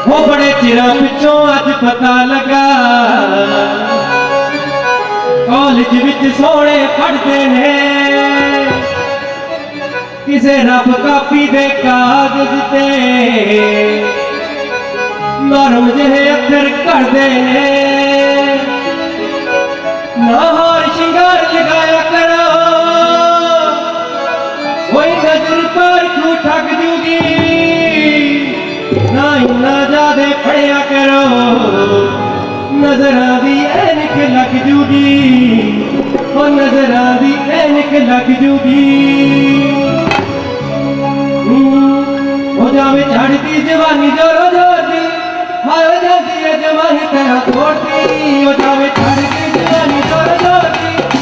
वो बड़े चिरा पिछों अज पता लगा कॉलेज विच सोहणे पढ़ते ने किसे रब कापी दे कागज ते नरम जहे अखर करते ने ना हार शिंगार लगाया करो कोई नजर पर क्यों ठग जूगी ना इन्ना ज्यादा पढ़िया करो नजरां दी ऐनक लग जूगी ओ नजरां दी ऐनक लग जूगी हो जावे चढ़ती जवानी जोरो जोर दी हाय जाती है जवानी तेरा तोड़ती हो जावे चढ़ती जवानी जोरो जोर दी